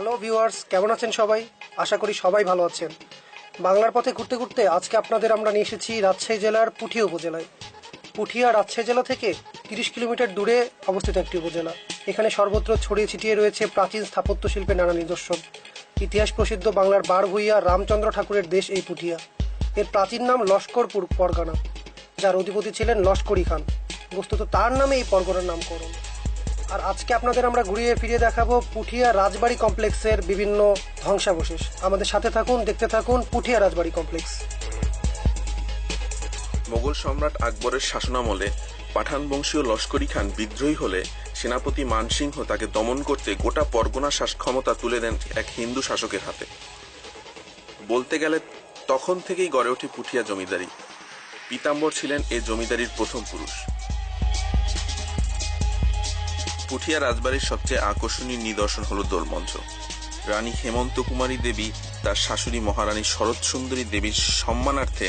Hello viewers, কেমন আছেন সবাই? আশা করি সবাই ভালো আছেন। বাংলার পথে ঘুরতে ঘুরতে আজকে আপনাদের আমরা নিয়ে এসেছি রাজশাহী জেলার পুঠিয়া উপজেলায়। পুঠিয়া রাজশাহী জেলা থেকে 30 কিলোমিটার দূরে অবস্থিত একটি উপজেলা। এখানে সর্বত্র ছড়িয়ে ছিটিয়ে রয়েছে প্রাচীন স্থাপত্য শিল্পের নানা নিদর্শন। ইতিহাস প্রসিদ্ধ বাংলার বারভূইয়া রামচন্দ্র ঠাকুরের দেশ এই পুঠিয়া। এর প্রাচীন নাম লস্করপুর পরগনা, যার অধিপতি ছিলেন লস্করী খান। বস্তুত তার নামে এই পরগনার নামকরণ। আর আজকে আপনাদের আমরা ঘুরিয়ে ফিরিয়ে দেখাবো পুঠিয়া রাজবাড়ি কমপ্লেক্সের বিভিন্ন ধ্বংসাবশেষ। আমাদের সাথে থাকুন, দেখতে থাকুন পুঠিয়া রাজবাড়ি কমপ্লেক্স। মোগল সম্রাট আকবরের শাসনামলে পাঠান বংশীয় লস্করী খান বিদ্রোহী হলে সেনাপতি মানসিংহ তাকে দমন করতে গোটা পরগনা ক্ষমতা তুলে দেন এক হিন্দু শাসকের হাতে। বলতে গেলে তখন থেকেই গড়ে ওঠে পুঠিয়া জমিদারি। পীতাম্বর ছিলেন এ জমিদারির প্রথম পুরুষ। পুঠিয়া রাজবাড়ির সবচেয়ে আকর্ষণীয় নিদর্শন হল দোলমঞ্চ। রানী হেমন্ত কুমারী দেবী তার শাশুড়ি মহারানী শরৎ সুন্দরী দেবীর সম্মানার্থে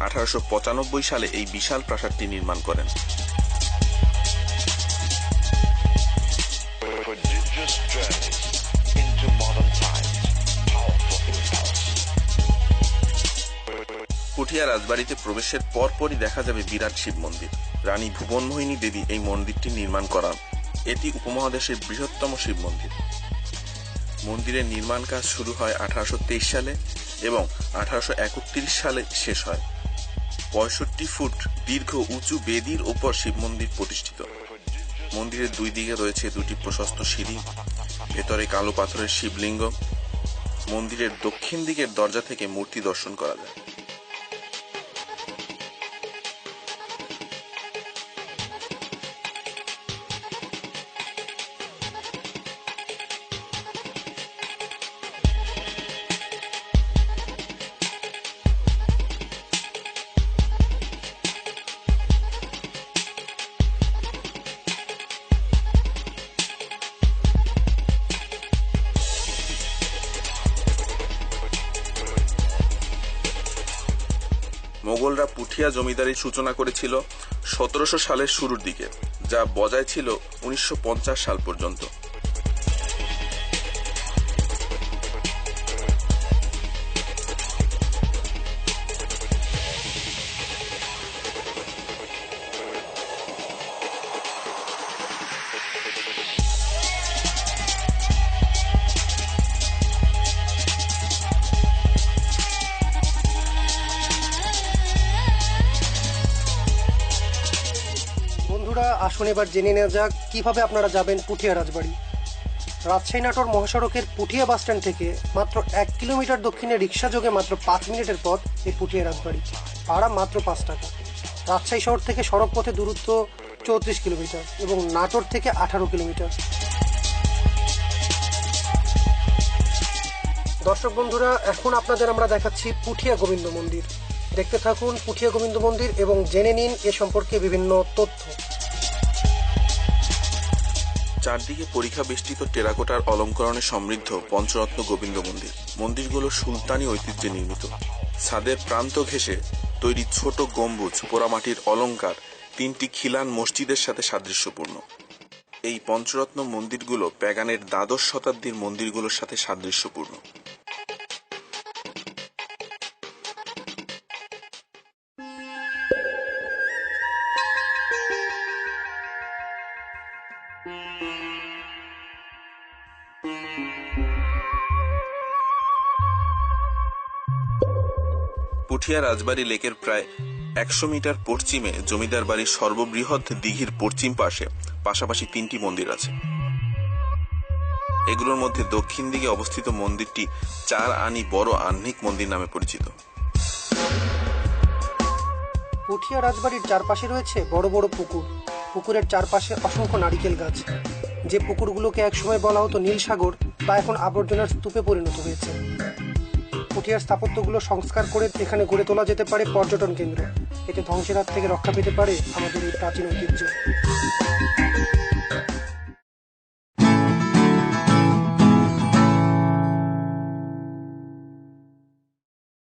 1895 সালে এই বিশাল প্রাসাদটি নির্মাণ করেন। পুঠিয়া রাজবাড়িতে প্রবেশের পরপরই দেখা যাবে বিরাট শিব মন্দির। রানী ভুবনমোহিনী দেবী এই মন্দিরটি নির্মাণ করান। এটি উপমহাদেশের বৃহত্তম শিব মন্দির। মন্দিরের নির্মাণ কাজ শুরু হয় 1823 সালে এবং 1831 সালে শেষ হয়। 65 ফুট দীর্ঘ উঁচু বেদির ওপর শিব মন্দির প্রতিষ্ঠিত। মন্দিরের দুই দিকে রয়েছে দুটি প্রশস্ত সিঁড়ি, ভেতরে কালো পাথরের শিবলিঙ্গ। মন্দিরের দক্ষিণ দিকের দরজা থেকে মূর্তি দর্শন করা যায়। মোগলরা পুঠিয়া জমিদারির সূচনা করেছিল 1700 সালের শুরুর দিকে, যা বজায় ছিল 1950 সাল পর্যন্ত। আসুন এবার জেনে নেওয়া যাক কিভাবে আপনারা যাবেন পুঠিয়া রাজবাড়ি। রাজশাহী নাটোর মহাসড়কের পুঠিয়া বাসস্ট্যান্ড থেকে মাত্র 1 কিলোমিটার দক্ষিণে রিক্সা যোগে মাত্র 5 মিনিটের পথ এই পুঠিয়া রাজবাড়ি। ভাড়া মাত্র 5 টাকা। রাজশাহী শহর থেকে সড়ক পথে দূরত্ব 34 কিলোমিটার এবং নাটোর থেকে 18 কিলোমিটার। দর্শক বন্ধুরা, এখন আপনাদের আমরা দেখাচ্ছি পুঠিয়া গোবিন্দ মন্দির। দেখতে থাকুন পুঠিয়া গোবিন্দ মন্দির এবং জেনে নিন এ সম্পর্কে বিভিন্ন তথ্য। চারদিকে পরিখা বেষ্টিত টেরাকোটার অলঙ্করণে সমৃদ্ধ পঞ্চরত্ন গোবিন্দ মন্দির। মন্দিরগুলো সুলতানি ঐতিহ্যে নির্মিত। ছাদের প্রান্ত ঘেঁষে তৈরি ছোট গম্বুজ, পোড়ামাটির অলঙ্কার, 3টি খিলান মসজিদের সাথে সাদৃশ্যপূর্ণ। এই পঞ্চরত্ন মন্দিরগুলো প্যাগানের দ্বাদশ শতাব্দীর মন্দিরগুলোর সাথে সাদৃশ্যপূর্ণ। পুঠিয়া রাজবাড়ি লেকের প্রায় 100 মিটার পশ্চিমে জমিদার বাড়ির সর্ববৃহৎ দিঘির পশ্চিম পাশে পাশাপাশি 3টি মন্দির আছে। এগুলোর মধ্যে দক্ষিণ দিকে অবস্থিত মন্দিরটি 4 আনি বড় আহ্নিক মন্দির নামে পরিচিত। পুঠিয়া রাজবাড়ির চারপাশে রয়েছে বড় বড় পুকুর। পুকুরের চারপাশে অসংখ্য নারিকেল গাছ। যে পুকুরগুলোকে একসময় বলা হতো নীলসাগর, তা এখন আবর্জনার স্তূপে পরিণত হয়েছে। পুঠিয়ার স্থাপত্যগুলো সংস্কার করে এখানে গড়ে তোলা যেতে পারে পর্যটন কেন্দ্র। এতে ধ্বংসের হাত থেকে রক্ষা পেতে পারে আমাদের এই প্রাচীন ঐতিহ্য।